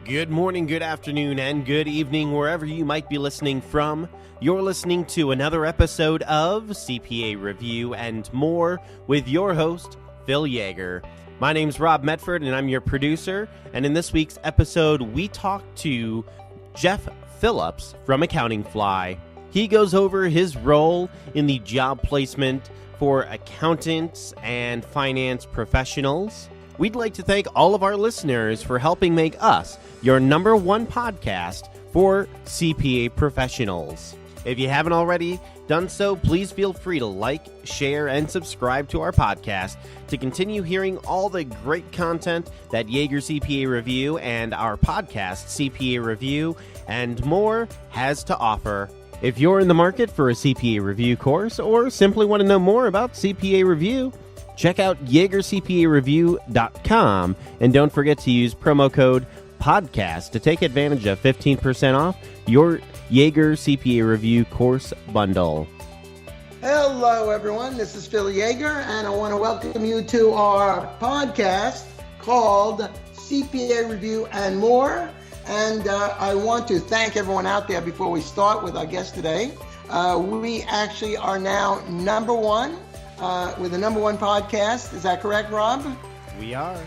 Good morning, good afternoon, and good evening, wherever you might be listening from. You're listening to another episode of CPA Review and More with your host, Phil Yaeger. My name's Rob Medford, and I'm your producer. And in this week's episode, we talk to Jeff Phillips from AccountingFly. He goes over his role in the job placement for accountants and finance professionals. We'd like to thank all of our listeners for helping make us your number one podcast for CPA professionals. If you haven't already done so, please feel free to like, share, and subscribe to our podcast to continue hearing all the great content that Yaeger CPA Review and our podcast, CPA Review and More, has to offer. If you're in the market for a CPA Review course or simply want to know more about CPA Review, check out YaegerCPAReview.com and don't forget to use promo code PODCAST to take advantage of 15% off your Yaeger CPA Review course bundle. Hello, everyone. This is Phil Yaeger, and I want to welcome you to our podcast called CPA Review and More. And I want to thank everyone out there before we start with our guest today. We actually are now number one with the number one podcast. Is that correct, Rob? We are.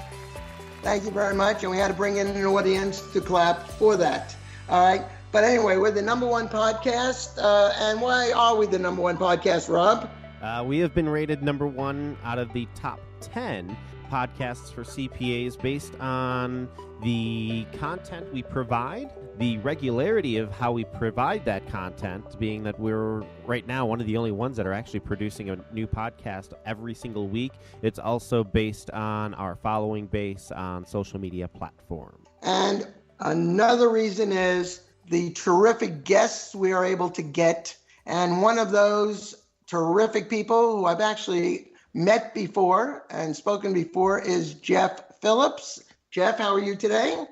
Thank you very much. And we had to bring in an audience to clap for that. All right. But anyway, we're the number one podcast. And why are we the number one podcast, Rob? We have been rated number one out of the top 10 podcasts for CPAs based on the content we provide, the regularity of how we provide that content, being that we're right now one of the only ones that are actually producing a new podcast every single week. It's also based on our following base on social media platforms. And another reason is the terrific guests we are able to get. And one of those terrific people who I've actually met before and spoken before is Jeff Phillips. Jeff, how are you today?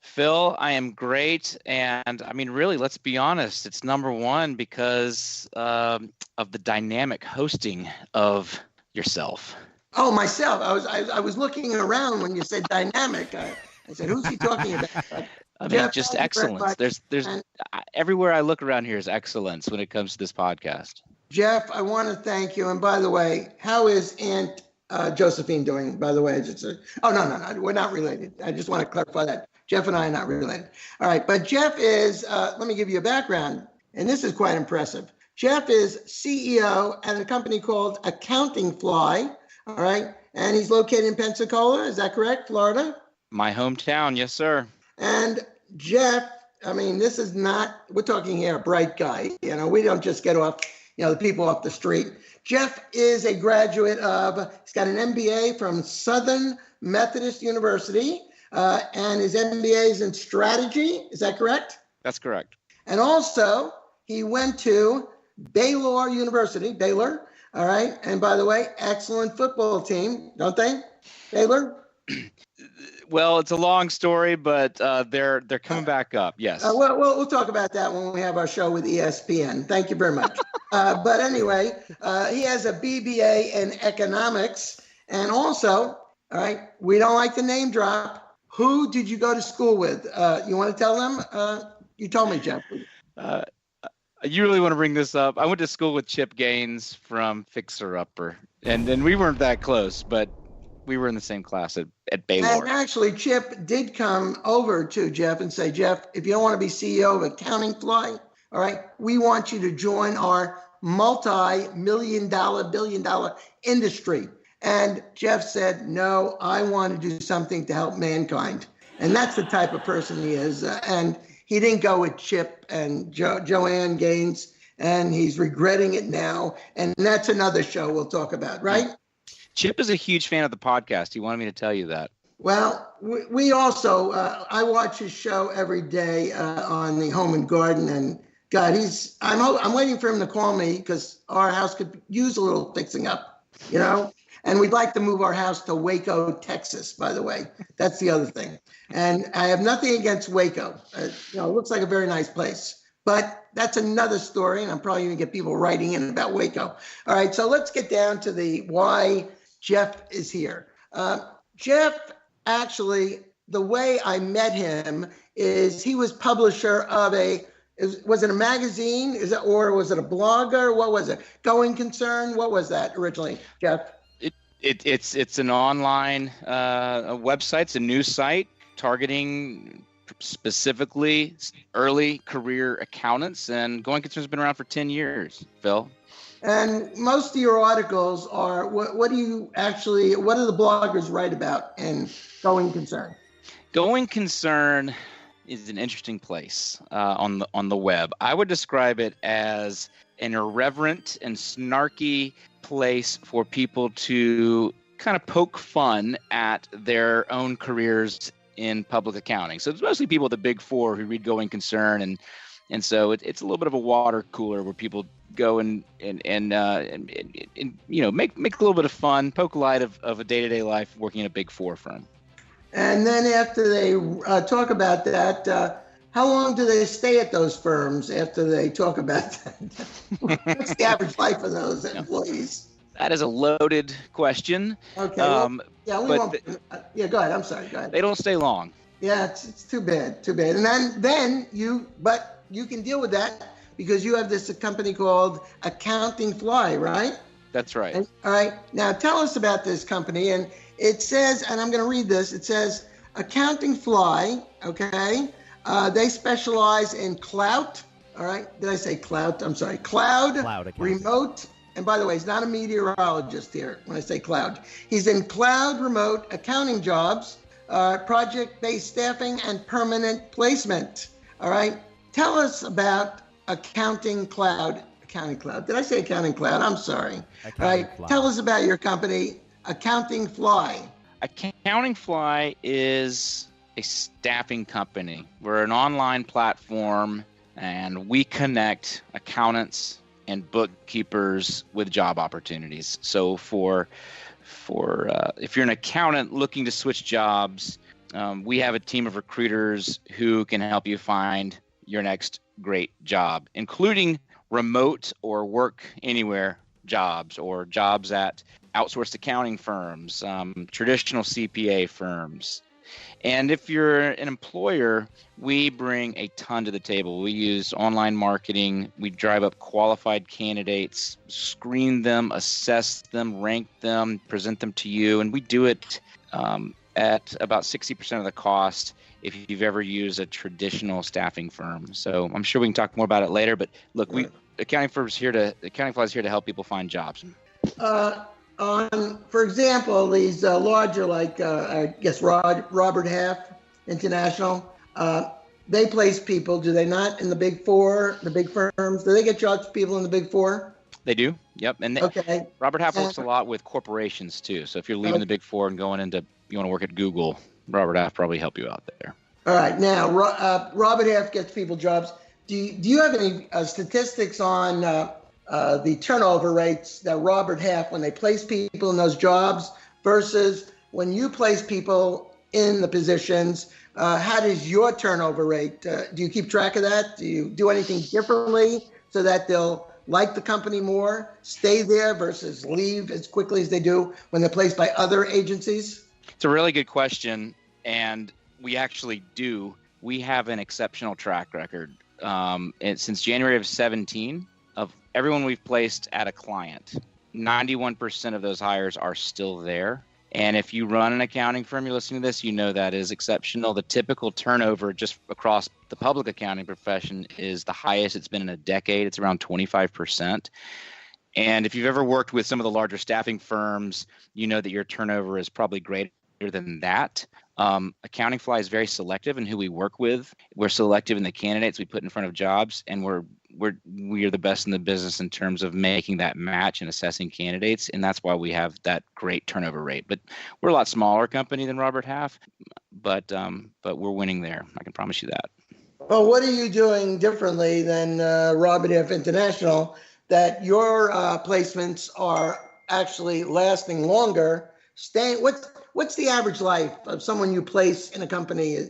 Phil, I am great. And I mean, really, let's be honest. It's number one because of the dynamic hosting of yourself. Oh, myself. I was looking around when you said dynamic. I said, who's he talking about? I mean, Jeff, just excellence. There's everywhere I look around here is excellence when it comes to this podcast. Jeff, I want to thank you. And by the way, how is Aunt Josephine doing, by the way? No, we're not related. I just want to clarify that. Jeff and I are not related. All right, but Jeff is, let me give you a background, and this is quite impressive. Jeff is CEO at a company called AccountingFly, all right? And he's located in Pensacola, is that correct, Florida? My hometown, yes, sir. And Jeff, I mean, this is not, we're talking here a bright guy. You know, we don't just get off, the people off the street. Jeff is a graduate he's got an MBA from Southern Methodist University, and his MBA is in strategy. Is that correct? That's correct. And also, he went to Baylor University, Baylor, all right? And by the way, excellent football team, don't they? Baylor? Well, it's a long story, but they're coming back up, yes. We'll talk about that when we have our show with ESPN. Thank you very much. But anyway, he has a BBA in economics. And also, all right, we don't like the name drop. Who did you go to school with? You want to tell them? You told me, Jeff. You really want to bring this up? I went to school with Chip Gaines from Fixer Upper. And we weren't that close, but we were in the same class at Baylor. And actually, Chip did come over to Jeff and say, Jeff, if you don't want to be CEO of AccountingFly, all right, we want you to join our multi-million-dollar, billion-dollar industry. And Jeff said, no, I want to do something to help mankind. And that's the type of person he is. And he didn't go with Chip and Joanne Gaines, and he's regretting it now. And that's another show we'll talk about, right? Chip is a huge fan of the podcast. He wanted me to tell you that. Well, we also, I watch his show every day on the Home and Garden, and God, I'm waiting for him to call me because our house could use a little fixing up, and we'd like to move our house to Waco, Texas, by the way. That's the other thing. And I have nothing against Waco. It looks like a very nice place. But that's another story, and I'm probably going to get people writing in about Waco. All right, so let's get down to the why Jeff is here. Jeff actually the way I met him is he was publisher of was it a magazine? Or was it a blogger? What was it? Going Concern? What was that originally, Jeff? It's an online a website. It's a news site targeting specifically early career accountants, and Going Concern's been around for 10 years, Phil. And most of your articles are, what do the bloggers write about in Going Concern? Going Concern is an interesting place on the web. I would describe it as an irreverent and snarky place for people to kind of poke fun at their own careers in public accounting. So it's mostly people at the Big Four who read Going Concern, and so it's a little bit of a water cooler where people go and make a little bit of fun, poke light of a day-to-day life working in a Big Four firm. And then after they talk about that, how long do they stay at those firms after they talk about that? What's the average life of those employees? That is a loaded question. Okay. Go ahead. I'm sorry. Go ahead. They don't stay long. Yeah, it's too bad. And then you can deal with that because you have this company called AccountingFly, right? That's right. All right. Now tell us about this company. And it says, and I'm going to read this. It says AccountingFly. Okay. They specialize in cloud. All right. Did I say cloud? I'm sorry. Cloud remote. And by the way, he's not a meteorologist here when I say cloud. He's in cloud remote accounting jobs, project-based staffing, and permanent placement. All right. Tell us about Accounting Cloud. Did I say Accounting Cloud? I'm sorry. All right. Tell us about your company, AccountingFly. AccountingFly is a staffing company. We're an online platform, and we connect accountants and bookkeepers with job opportunities. So for if you're an accountant looking to switch jobs, we have a team of recruiters who can help you find your next great job, including remote or work anywhere jobs or jobs at outsourced accounting firms, traditional CPA firms. And if you're an employer, we bring a ton to the table. We use online marketing. We drive up qualified candidates, screen them, assess them, rank them, present them to you. And we do it at about 60% of the cost if you've ever used a traditional staffing firm. So I'm sure we can talk more about it later. But look, AccountingFly is here to help people find jobs. For example, these larger, like I guess Robert Half International, they place people, do they not, in the Big Four, the big firms? Do they get jobs for people in the Big Four? They do. Yep. And okay. Robert Half works a lot with corporations too. So if you're leaving the Big Four and going into, you want to work at Google, Robert Half probably help you out there. All right. Now, Robert Half gets people jobs. Do you have any statistics on the turnover rates that Robert Half, when they place people in those jobs versus when you place people in the positions? How does your turnover rate? Do you keep track of that? Do you do anything differently so that they'll like the company more, stay there versus leave as quickly as they do when they're placed by other agencies? It's a really good question, and we actually do. We have an exceptional track record. And since January of 17, of everyone we've placed at a client, 91% of those hires are still there. And if you run an accounting firm, you're listening to this, you know that is exceptional. The typical turnover just across the public accounting profession is the highest it's been in a decade. It's around 25%. And if you've ever worked with some of the larger staffing firms, you know that your turnover is probably greater than that. AccountingFly is very selective in who we work with. We're selective in the candidates we put in front of jobs, and we are the best in the business in terms of making that match and assessing candidates, and that's why we have that great turnover rate. But we're a lot smaller company than Robert Half, but we're winning there. I can promise you that. Well, what are you doing differently than Robert Half International that your placements are actually lasting longer? What's the average life of someone you place in a company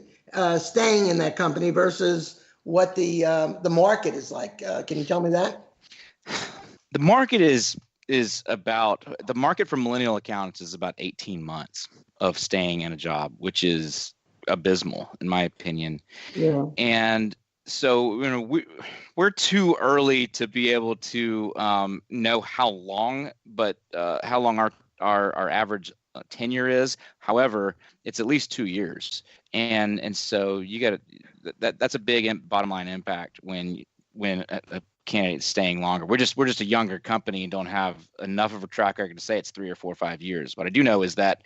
staying in that company versus what the market is like? Can you tell me that? The market the market for millennial accountants is about 18 months of staying in a job, which is abysmal, in my opinion. Yeah. And so, we're too early to be able to know how long our average tenure is. However, it's at least 2 years, and so you got that's a big bottom line impact when a candidate's staying longer. We're just a younger company and don't have enough of a track record to say it's 3 or 4 or 5 years. What I do know is that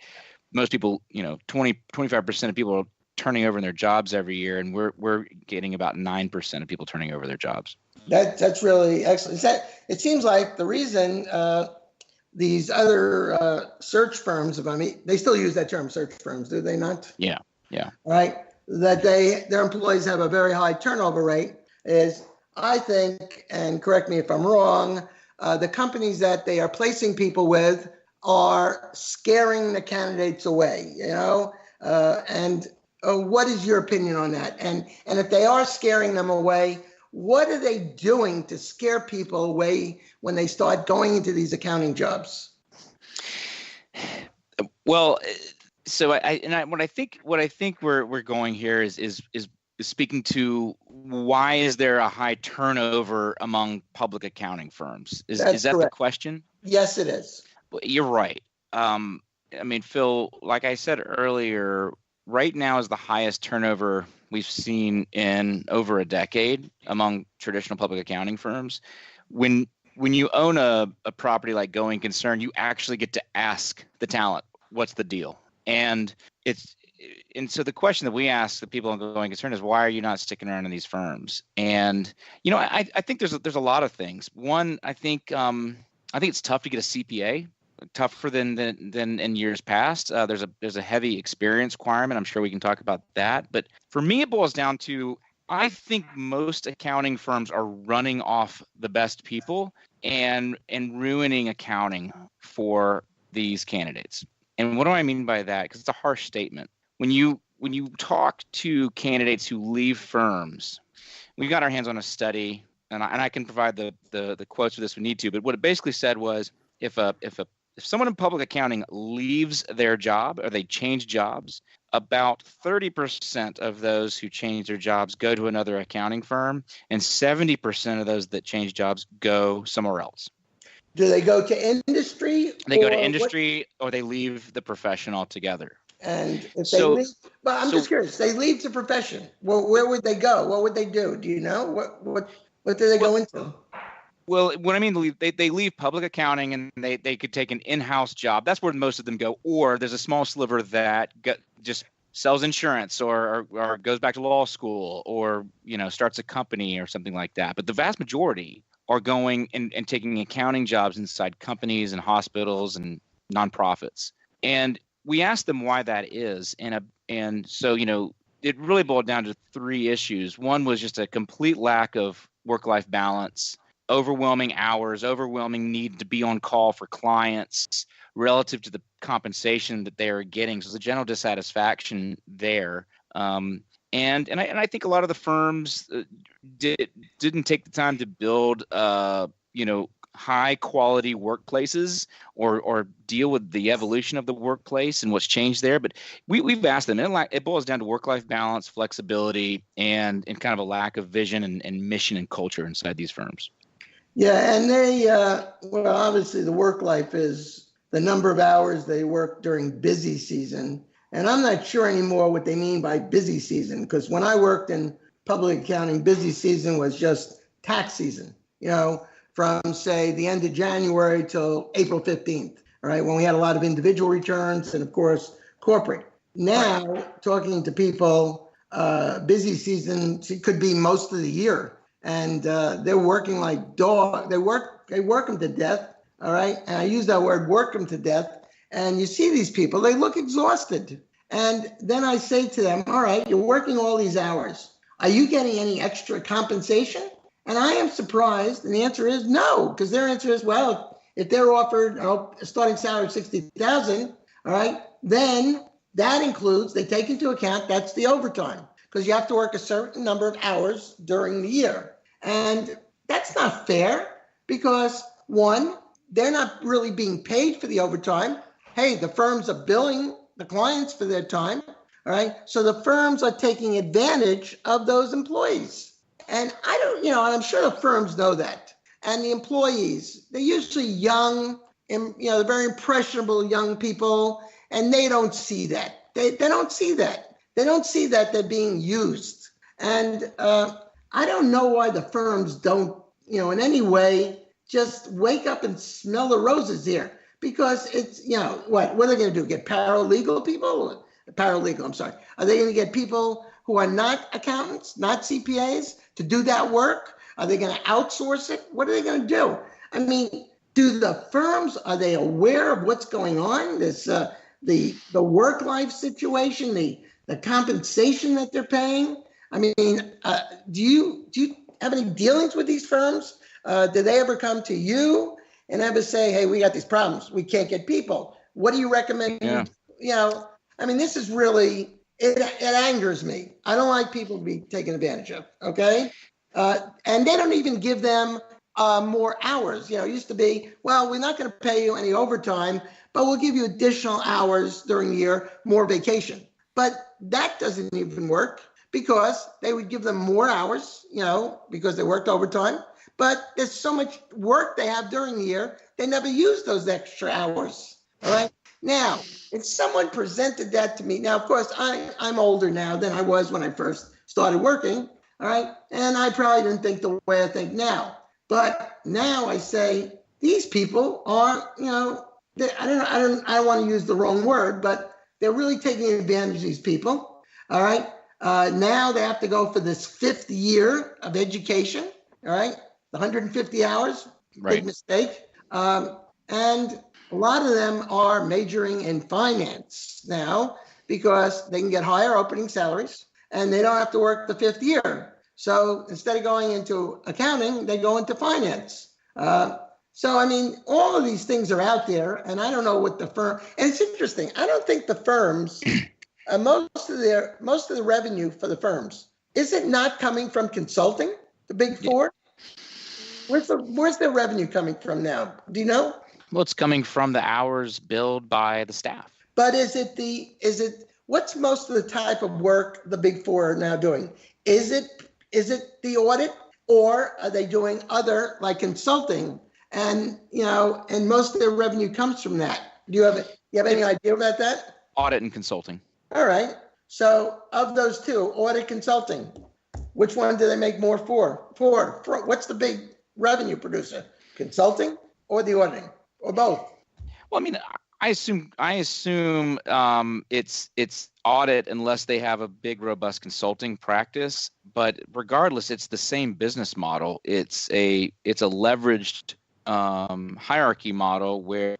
most people, 25% of people are turning over in their jobs every year, and we're getting about 9% of people turning over their jobs. That's really excellent. It seems like the reason these other search firms, they still use that term, search firms, do they not? Yeah. Right. That their employees have a very high turnover rate is, I think, and correct me if I'm wrong, the companies that they are placing people with are scaring the candidates away, and what is your opinion on that? And if they are scaring them away, what are they doing to scare people away when they start going into these accounting jobs? Well, so what I think we're going here is speaking to why is there a high turnover among public accounting firms? Is that correct. The question? Yes, it is. You're right. Phil, like I said earlier, right now is the highest turnover we've seen in over a decade among traditional public accounting firms. When you own a property like going concern, you actually get to ask the talent, what's the deal? And so the question that we ask the people on going concern is, why are you not sticking around in these firms? And I think there's a lot of things. One, I think it's tough to get a CPA. Tougher than in years past. There's a heavy experience requirement. I'm sure we can talk about that. But for me, it boils down to, I think most accounting firms are running off the best people and ruining accounting for these candidates. And what do I mean by that? Because it's a harsh statement. When you talk to candidates who leave firms, we got our hands on a study, and I can provide the quotes for this if we need to. But what it basically said was, if someone in public accounting leaves their job or they change jobs, about 30% of those who change their jobs go to another accounting firm, and 70% of those that change jobs go somewhere else. Do they go to industry? They go to industry, or they leave the profession altogether. And if they leave, but I'm just curious, they leave the profession. Well, where would they go? What would they do? Do you know? What do they go into? Well, what I mean, they leave public accounting and they could take an in-house job. That's where most of them go. Or there's a small sliver that just sells insurance or goes back to law school or, starts a company or something like that. But the vast majority are going and taking accounting jobs inside companies and hospitals and nonprofits. And we asked them why that is. And so, it really boiled down to 3 issues. One was just a complete lack of work-life balance, overwhelming hours, overwhelming need to be on call for clients relative to the compensation that they are getting. So there's a general dissatisfaction there. And I think a lot of the firms didn't take the time to build, high quality workplaces or deal with the evolution of the workplace and what's changed there. But we've asked them, and it boils down to work-life balance, flexibility, and kind of a lack of vision and mission and culture inside these firms. Yeah, and they, obviously the work life is the number of hours they work during busy season. And I'm not sure anymore what they mean by busy season, because when I worked in public accounting, busy season was just tax season, from, say, the end of January till April 15th, right, when we had a lot of individual returns and, of course, corporate. Now, talking to people, busy season could be most of the year. And they're working like dog. They work them to death. All right. And I use that word, work them to death. And you see these people, they look exhausted. And then I say to them, all right, you're working all these hours. Are you getting any extra compensation? And I am surprised. And the answer is no, because their answer is, well, if they're offered a starting salary of $60,000, all right, then that includes, they take into account, that's the overtime, because you have to work a certain number of hours during the year. And that's not fair because, one, they're not really being paid for the overtime. Hey, the firms are billing the clients for their time, all All right. So the firms are taking advantage of those employees. And I don't, and I'm sure the firms know that. And the employees, they're usually young, and, they're very impressionable young people, and they don't see that. They don't see that. They don't see that they're being used. And I don't know why the firms don't, in any way, just wake up and smell the roses here. Because it's, what are they going to do? Get paralegal people? I'm sorry. Are they going to get people who are not accountants, not CPAs, to do that work? Are they going to outsource it? What are they going to do? I mean, do the firms, are they aware of what's going on? This the work-life situation, the compensation that they're paying? I mean, do you have any dealings with these firms? Do they ever come to you and ever say, hey, we got these problems, we can't get people? What do you recommend? Yeah. I mean, this is really, it angers me. I don't like people to be taken advantage of, okay? And they don't even give them more hours. It used to be, well, we're not going to pay you any overtime, but we'll give you additional hours during the year, more vacation. But that doesn't even work because they would give them more hours, because they worked overtime. But there's so much work they have during the year, they never use those extra hours, all right? Now, if someone presented that to me, now, of course, I'm older now than I was when I first started working, all right? And I probably didn't think the way I think now. But now I say, these people are, I don't want to use the wrong word, but they're really taking advantage of these people, all right? Now they have to go for this 5th year of education, all right? The 150 hours, right. Big mistake. And a lot of them are majoring in finance now because they can get higher opening salaries and they don't have to work the 5th year. So instead of going into accounting, they go into finance. So, I mean, all of these things are out there, and I don't know what the firm, and it's interesting. I don't think the firms, most of the revenue for the firms, is it not coming from consulting, the big four? Where's their revenue coming from now? Do you know? Well, it's coming from the hours billed by the staff. But what's most of the type of work the big four are now doing? Is it the audit, or are they doing other, like consulting? And and most of their revenue comes from that. Do you have any idea about that? Audit and consulting. All right. So of those two, audit, consulting, which one do they make more for? What's the big revenue producer? Consulting or the auditing, or both? Well, I mean, I assume it's audit unless they have a big, robust consulting practice. But regardless, it's the same business model. It's a leveraged hierarchy model where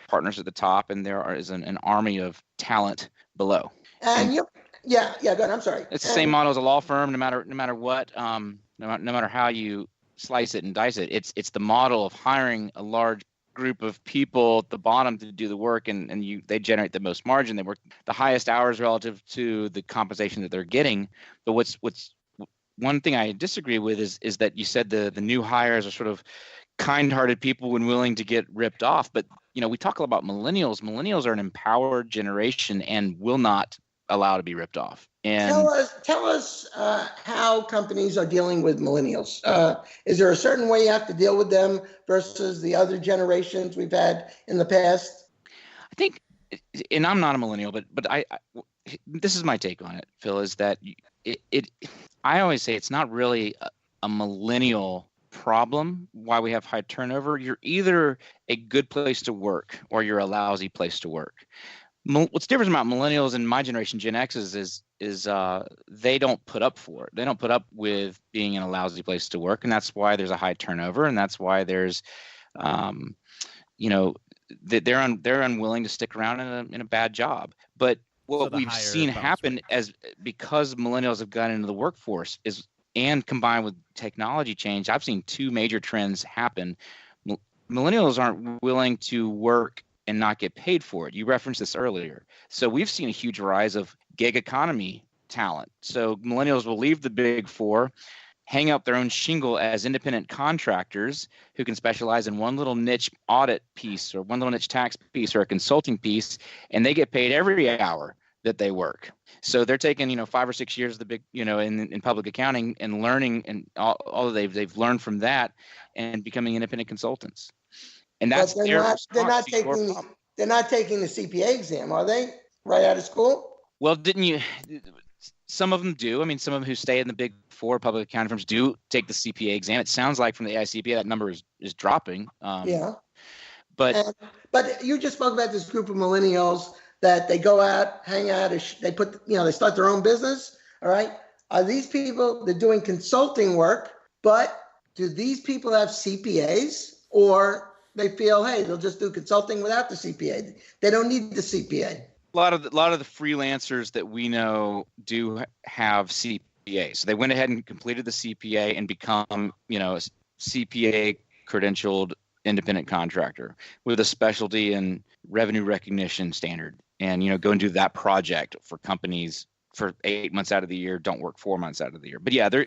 partners at the top and there is an army of talent below. And go ahead. I'm sorry. It's the same model as a law firm, no matter what, no matter how you slice it and dice it. It's the model of hiring a large group of people at the bottom to do the work, and they generate the most margin. They work the highest hours relative to the compensation that they're getting. But what's one thing I disagree with is that you said the new hires are sort of kind-hearted people when willing to get ripped off. But we talk about millennials. Millennials are an empowered generation and will not allow to be ripped off. And tell us how companies are dealing with millennials. Is there a certain way you have to deal with them versus the other generations we've had in the past? I think, and I'm not a millennial, but I this is my take on it, Phil, is that I always say it's not really a millennial problem why we have high turnover. You're either a good place to work or you're a lousy place to work. What's different about millennials and my generation, Gen X's, is they don't put up for it. They don't put up with being in a lousy place to work, and that's why there's a high turnover, and that's why there's, they're unwilling to stick around in a bad job. But what we've seen happen because millennials have gotten into the workforce and combined with technology change, I've seen two major trends happen. Millennials aren't willing to work and not get paid for it. You referenced this earlier. So we've seen a huge rise of gig economy talent. So millennials will leave the big four, hang up their own shingle as independent contractors who can specialize in one little niche audit piece or one little niche tax piece or a consulting piece, and they get paid every hour that they work. So they're taking, 5 or 6 years of the big, in public accounting and learning, and all they've learned from that and becoming independent consultants. And that's But they're not taking the CPA exam, are they? Right out of school? Well, some of them do. I mean, some of them who stay in the big four public accounting firms do take the CPA exam. It sounds like from the AICPA that number is dropping. Yeah. But you just spoke about this group of millennials that they go out, hang out, they start their own business. All right. Are these people, they're doing consulting work, but do these people have CPAs, or they feel, hey, they'll just do consulting without the CPA? They don't need the CPA. A lot of the freelancers that we know do have CPA. So they went ahead and completed the CPA and become, a CPA credentialed independent contractor with a specialty in revenue recognition standard, and go and do that project for companies for 8 months out of the year, don't work 4 months out of the year. But yeah, they're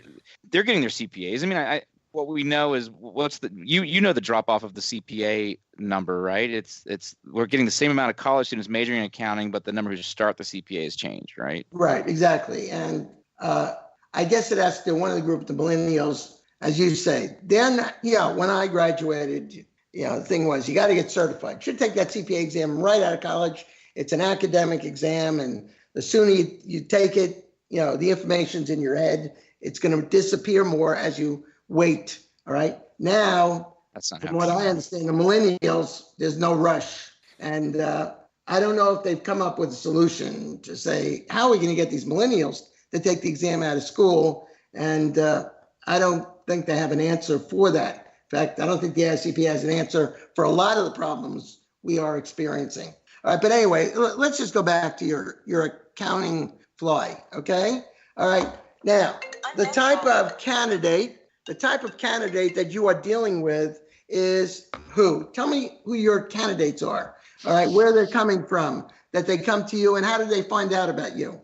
getting their CPAs. I mean, what we know is what's the the drop off of the CPA number, right? It's we're getting the same amount of college students majoring in accounting, but the number who start the CPA has changed, right? Right, exactly. And I guess it has to do one of the group, the millennials, as you say. Then, when I graduated, the thing was you got to get certified. You should take that CPA exam right out of college. It's an academic exam, and the sooner you take it, the information's in your head. It's going to disappear more as you wait. All right. Now, from what I understand, the millennials, there's no rush. And I don't know if they've come up with a solution to say, how are we going to get these millennials to take the exam out of school? And I don't think they have an answer for that. In fact, I don't think the AICP has an answer for a lot of the problems we are experiencing. All right. But anyway, let's just go back to your AccountingFly. Okay. All right. Now, the type of candidate that you are dealing with is who? Tell me who your candidates are. All right, where they're coming from, that they come to you, and how do they find out about you?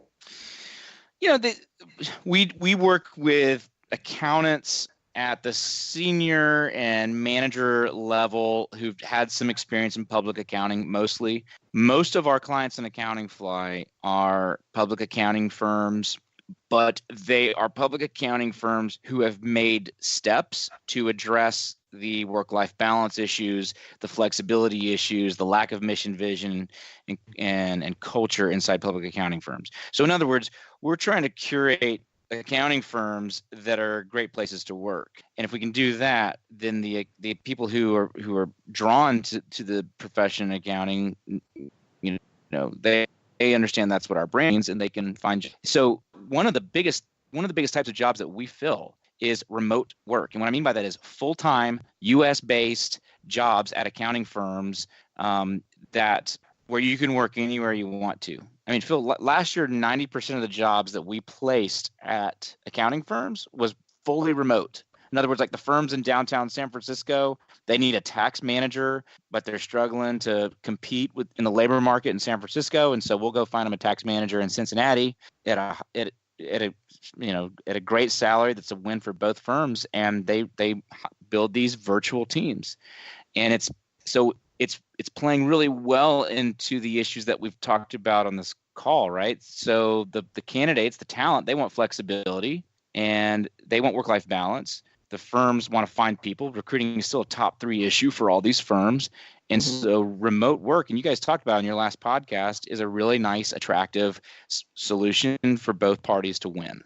We work with accountants at the senior and manager level who've had some experience in public accounting mostly. Most of our clients in AccountingFly are public accounting firms, but they are public accounting firms who have made steps to address the work-life balance issues, the flexibility issues, the lack of mission vision and culture inside public accounting firms. So in other words, we're trying to curate accounting firms that are great places to work. And if we can do that, then the people who are drawn to the profession in accounting, they understand that's what our brain means, and they can find. So one of the biggest types of jobs that we fill is remote work. And what I mean by that is full-time US-based jobs at accounting firms that where you can work anywhere you want to. I mean, Phil, last year, 90% of the jobs that we placed at accounting firms was fully remote. In other words, like the firms in downtown San Francisco, they need a tax manager, but they're struggling to compete in the labor market in San Francisco. And so we'll go find them a tax manager in Cincinnati at a great salary that's a win for both firms. And they build these virtual teams. And it's playing really well into the issues that we've talked about on this call, right? So the candidates, the talent, they want flexibility and they want work-life balance. The firms want to find people. Recruiting is still a top 3 issue for all these firms. And so remote work, and you guys talked about in your last podcast, is a really nice, attractive solution for both parties to win.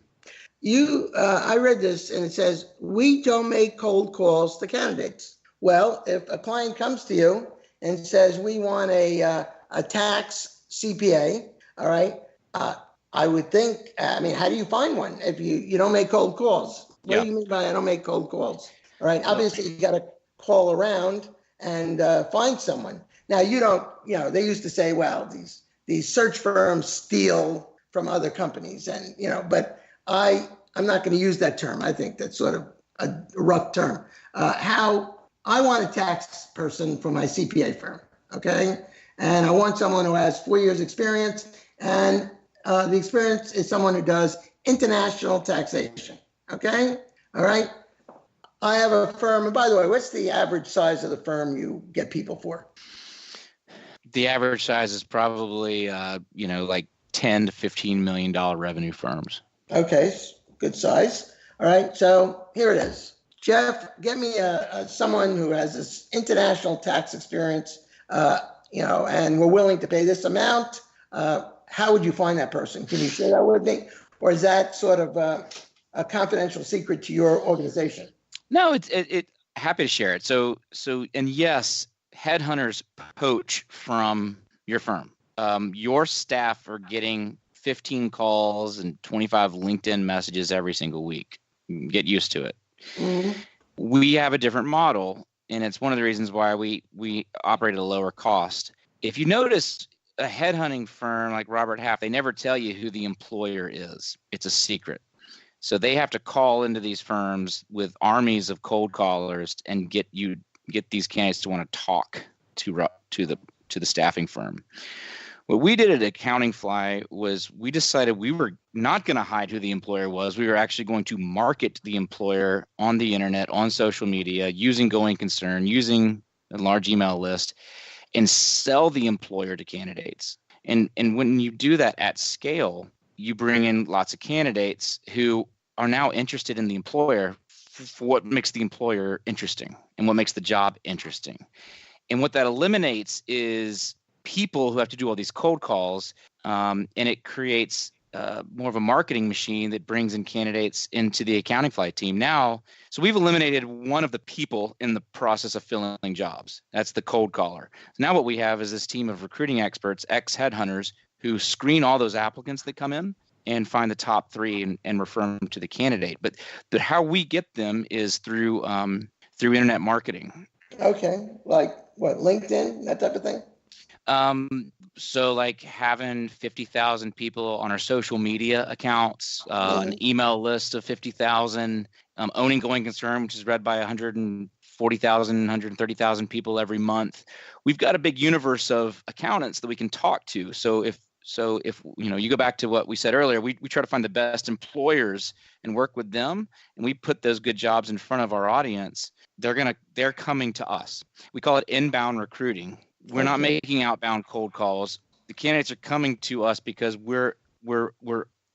I read this and it says, we don't make cold calls to candidates. Well, if a client comes to you and says, we want a tax CPA, all right, I would think, how do you find one if you don't make cold calls? What do you mean by I don't make cold calls? All right, obviously you got to call around and find someone. Now, you don't, they used to say, well, these search firms steal from other companies, and, but I'm not going to use that term. I think that's sort of a rough term. How I want a tax person for my CPA firm, okay? And I want someone who has 4 years experience, and the experience is someone who does international taxation, okay? All right? I have a firm, and by the way, what's the average size of the firm you get people for? The average size is probably, like $10 to $15 million revenue firms. Okay, good size. All right, so here it is. Jeff, get me someone who has this international tax experience, and we're willing to pay this amount. How would you find that person? Can you share that with me? Or is that sort of a confidential secret to your organization? No, it's happy to share it. So, and yes, headhunters poach from your firm. Your staff are getting 15 calls and 25 LinkedIn messages every single week. Get used to it. Mm-hmm. We have a different model, and it's one of the reasons why we operate at a lower cost. If you notice, a headhunting firm like Robert Half, they never tell you who the employer is. It's a secret. So they have to call into these firms with armies of cold callers and get these candidates to want to talk to the staffing firm. What we did at AccountingFly was we decided we were not going to hide who the employer was. We were actually going to market the employer on the internet, on social media, using Going Concern, using a large email list, and sell the employer to candidates. And when you do that at scale, you bring in lots of candidates who are now interested in the employer for what makes the employer interesting and what makes the job interesting. And what that eliminates is people who have to do all these cold calls, and it creates more of a marketing machine that brings in candidates into the AccountingFly team now. So we've eliminated one of the people in the process of filling jobs. That's the cold caller. Now what we have is this team of recruiting experts, ex-headhunters, who screen all those applicants that come in and find the top three and refer them to the candidate. But how we get them is through internet marketing. Okay, like what, LinkedIn, that type of thing? So like having 50,000 people on our social media accounts, an email list of 50,000, owning Going Concern, which is read by 140,000, 130,000 people every month. We've got a big universe of accountants that we can talk to. So if you go back to what we said earlier, we try to find the best employers and work with them, and we put those good jobs in front of our audience. They're coming to us. We call it inbound recruiting. We're not making outbound cold calls. The candidates are coming to us because we're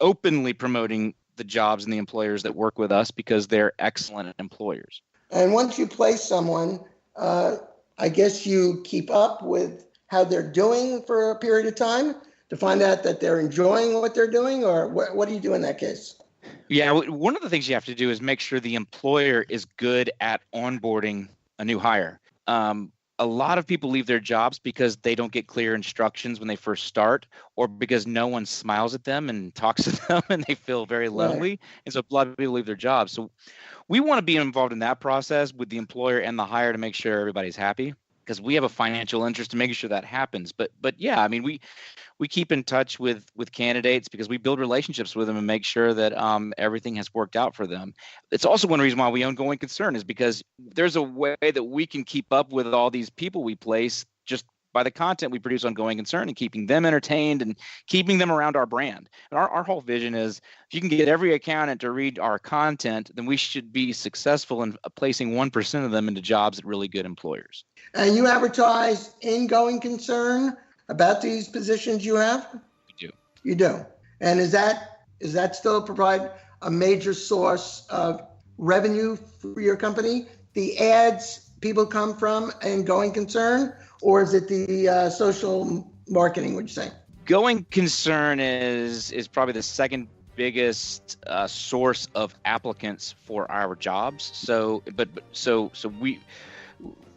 openly promoting the jobs and the employers that work with us because they're excellent employers. And once you place someone, I guess you keep up with how they're doing for a period of time to find out that they're enjoying what they're doing, or what do you do in that case? Yeah, one of the things you have to do is make sure the employer is good at onboarding a new hire. A lot of people leave their jobs because they don't get clear instructions when they first start, or because no one smiles at them and talks to them and they feel very lonely. Right. And so a lot of people leave their jobs. So we want to be involved in that process with the employer and the hire to make sure everybody's happy, because we have a financial interest in making sure that happens. But yeah, I mean, we keep in touch with candidates because we build relationships with them and make sure that everything has worked out for them. It's also one reason why we own Going Concern, is because there's a way that we can keep up with all these people we place just by the content we produce on Going Concern and keeping them entertained and keeping them around our brand. And our whole vision is, if you can get every accountant to read our content, then we should be successful in placing 1% of them into jobs at really good employers. And you advertise in Going Concern about these positions you have? We do. You do. And is that still provide a major source of revenue for your company? The ads people come from and Going Concern, or is it the social marketing, would you say? Going Concern is probably the second biggest source of applicants for our jobs. So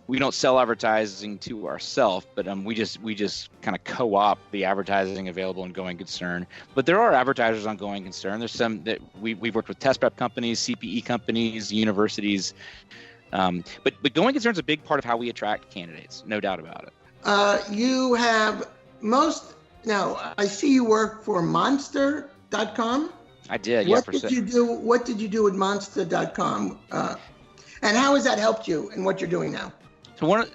we don't sell advertising to ourselves, but we just kind of co-opt the advertising available in Going Concern. But there are advertisers on Going Concern. There's some that we've worked with test prep companies, CPE companies, universities. But Going Concern is a big part of how we attract candidates, no doubt about it. You have now I see you work for Monster.com. I did. What did you do at Monster.com? And how has that helped you in what you're doing now? So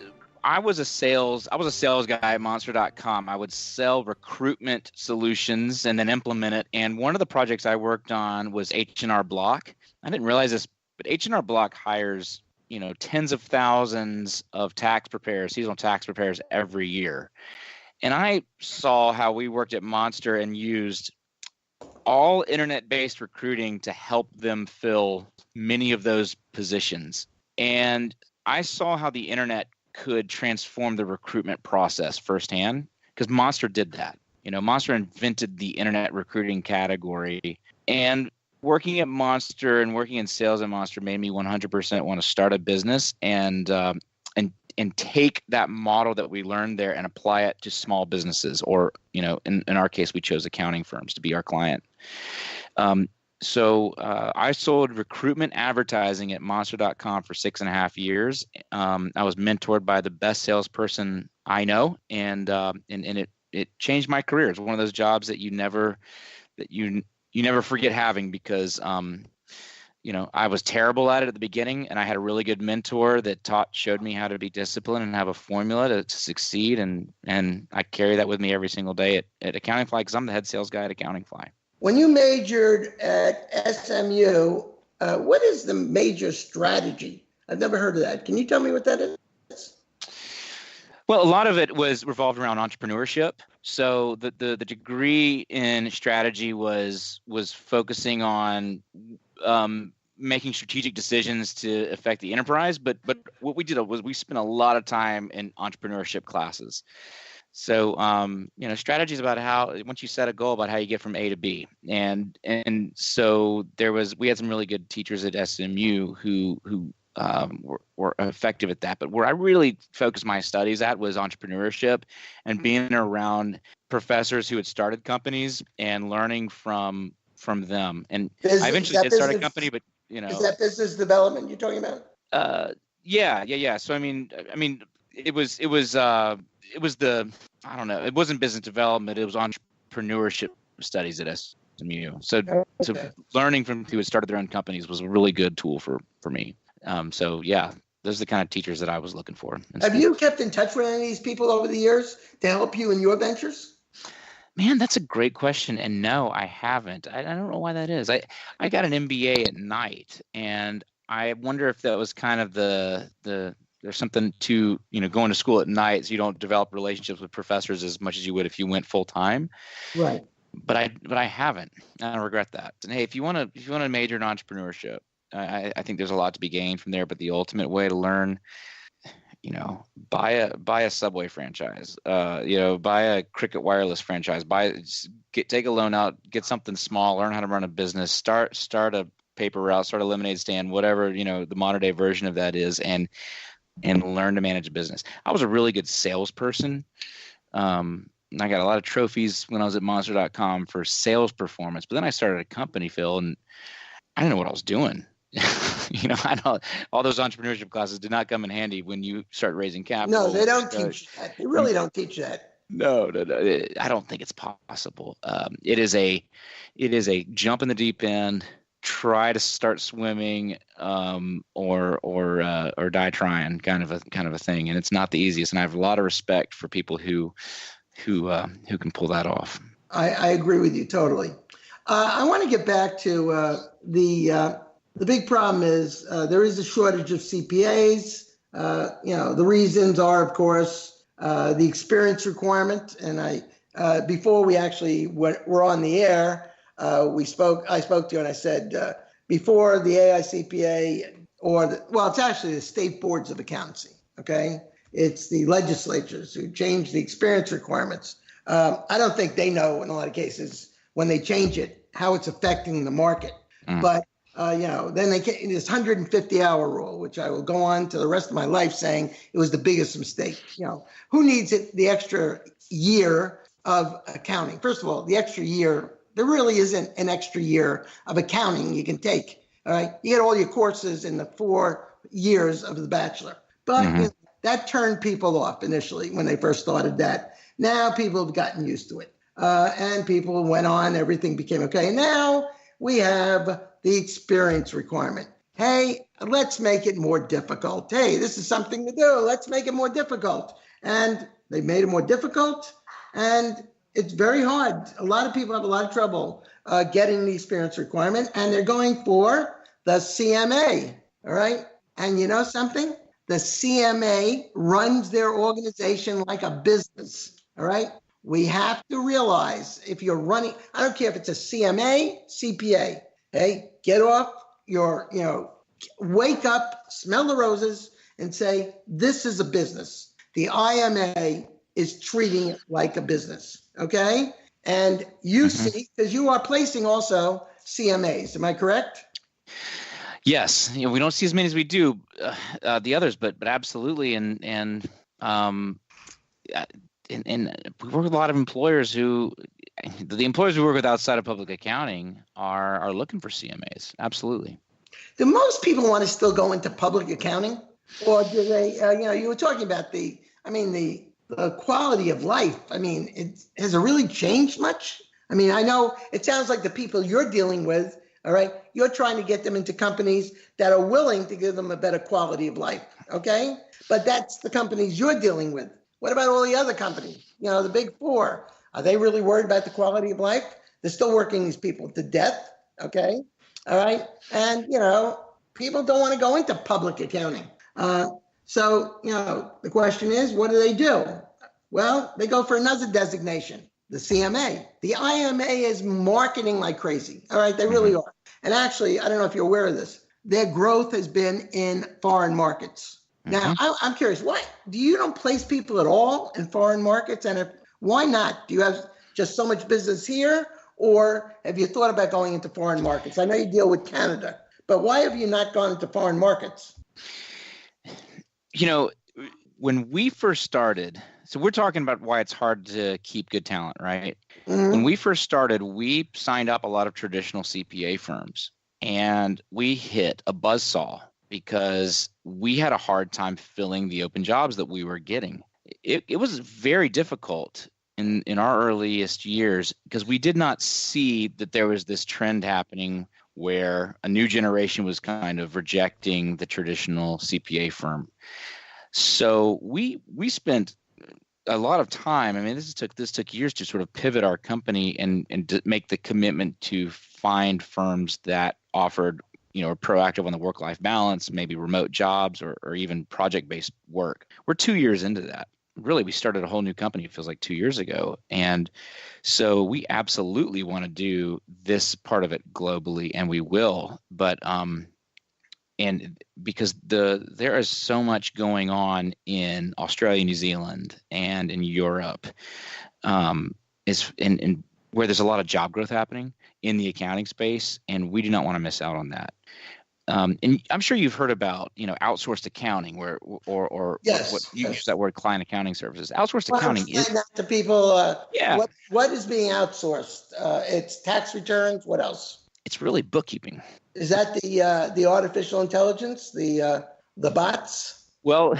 I was a sales guy at Monster.com. I would sell recruitment solutions and then implement it. And one of the projects I worked on was H&R Block. I didn't realize this, but H&R Block hires tens of thousands of tax preparers, seasonal tax preparers every year. And I saw how we worked at Monster and used all internet-based recruiting to help them fill many of those positions. And I saw how the internet could transform the recruitment process firsthand, because Monster did that. Monster invented the internet recruiting category, and working at Monster and working in sales at Monster made me 100% want to start a business and take that model that we learned there and apply it to small businesses, or in our case, we chose accounting firms to be our client. So I sold recruitment advertising at monster.com for 6.5 years. I was mentored by the best salesperson I know, and it changed my career. It's one of those jobs that you never forget having, because I was terrible at it at the beginning, and I had a really good mentor that showed me how to be disciplined and have a formula to succeed, and I carry that with me every single day at AccountingFly, because I'm the head sales guy at AccountingFly. When you majored at SMU, what is the major strategy? I've never heard of that. Can you tell me what that is? Well, a lot of it was revolved around entrepreneurship. So the degree in strategy was focusing on making strategic decisions to affect the enterprise. But what we did was we spent a lot of time in entrepreneurship classes. So, strategy is about how, once you set a goal, about how you get from A to B. And so we had some really good teachers at SMU who were effective at that. But where I really focused my studies at was entrepreneurship and being around professors who had started companies and learning from them. And I eventually did start a company, but Is that business development you're talking about? Yeah. So, I mean, it was I don't know, it wasn't business development, it was entrepreneurship studies at SMU. So learning from people who had started their own companies was a really good tool for me. So yeah, those are the kind of teachers that I was looking for. Have you kept in touch with any of these people over the years to help you in your ventures? Man, that's a great question. And no, I haven't. I don't know why that is. I got an MBA at night, and I wonder if that was kind of there's something to, going to school at night so you don't develop relationships with professors as much as you would if you went full time. Right. But I haven't. I regret that. And hey, if you want to major in entrepreneurship, I think there's a lot to be gained from there. But the ultimate way to learn, buy a Subway franchise, buy a Cricket Wireless franchise, take a loan out, get something small, learn how to run a business, start a paper route, start a lemonade stand, whatever, the modern day version of that is, and learn to manage a business. I was a really good salesperson. I got a lot of trophies when I was at monster.com for sales performance, but then I started a company, Phil, and I didn't know what I was doing. I know all those entrepreneurship classes did not come in handy when you start raising capital. No, they don't teach that. They really don't teach that. No. I don't think it's possible. It is a jump in the deep end, try to start swimming, or die trying kind of a thing. And it's not the easiest. And I have a lot of respect for people who can pull that off. I agree with you totally. I want to get back to the big problem is there is a shortage of CPAs. The reasons are, of course, the experience requirement. And before we actually were on the air, I spoke to you and I said, before the AICPA it's actually the state boards of accountancy. Okay. It's the legislatures who change the experience requirements. I don't think they know in a lot of cases when they change it, how it's affecting the market. But then they get this 150-hour rule, which I will go on to the rest of my life saying it was the biggest mistake. Who needs the extra year of accounting? First of all, the extra year, there really isn't an extra year of accounting you can take. All right, you get all your courses in the 4 years of the bachelor, but that turned people off initially when they first started that. Now people have gotten used to it, and people went on. Everything became okay. Now we have the experience requirement. Hey, let's make it more difficult. Hey, this is something to do. Let's make it more difficult. And they made it more difficult, and it's very hard. A lot of people have a lot of trouble getting the experience requirement, and they're going for the CMA, all right? And you know something? The CMA runs their organization like a business. All right. We have to realize if you're running, I don't care if it's a CMA, CPA, hey, get off your, wake up, smell the roses, and say, this is a business. The IMA is treating it like a business. Okay. And you see, because you are placing also CMAs. Am I correct? Yes, we don't see as many as we do the others, but absolutely, and we work with a lot of employers who, the employers we work with outside of public accounting are looking for CMAs. Absolutely. Do most people want to still go into public accounting, or do they? You were talking about the quality of life. Has it really changed much? I know it sounds like the people you're dealing with. All right, you're trying to get them into companies that are willing to give them a better quality of life. Okay, but that's the companies you're dealing with. What about all the other companies? The big four. Are they really worried about the quality of life? They're still working these people to death. Okay, all right, and people don't want to go into public accounting. So the question is, what do? Well, they go for another designation, the CMA. The IMA is marketing like crazy. All right, they really are. And actually, I don't know if you're aware of this, their growth has been in foreign markets. Now, I'm curious, why you don't place people at all in foreign markets? And why not? Do you have just so much business here, or have you thought about going into foreign markets? I know you deal with Canada, but why have you not gone into foreign markets? When we first started, so we're talking about why it's hard to keep good talent, right? When we first started, we signed up a lot of traditional CPA firms, and we hit a buzzsaw because we had a hard time filling the open jobs that we were getting. It was very difficult in our earliest years because we did not see that there was this trend happening where a new generation was kind of rejecting the traditional CPA firm. So we spent a lot of time. This took years to sort of pivot our company and to make the commitment to find firms that offered, are proactive on the work-life balance, maybe remote jobs or even project-based work. We're 2 years into that. Really, we started a whole new company, it feels like 2 years ago. And so we absolutely want to do this part of it globally, and we will. But and because there is so much going on in Australia, New Zealand, and in Europe, is in where there's a lot of job growth happening in the accounting space, and we do not want to miss out on that. And I'm sure you've heard about outsourced accounting, or yes, what you use that word, client accounting services. Outsourced accounting is that to people. What is being outsourced? It's tax returns. What else? It's really bookkeeping. Is that the artificial intelligence, the bots? Well,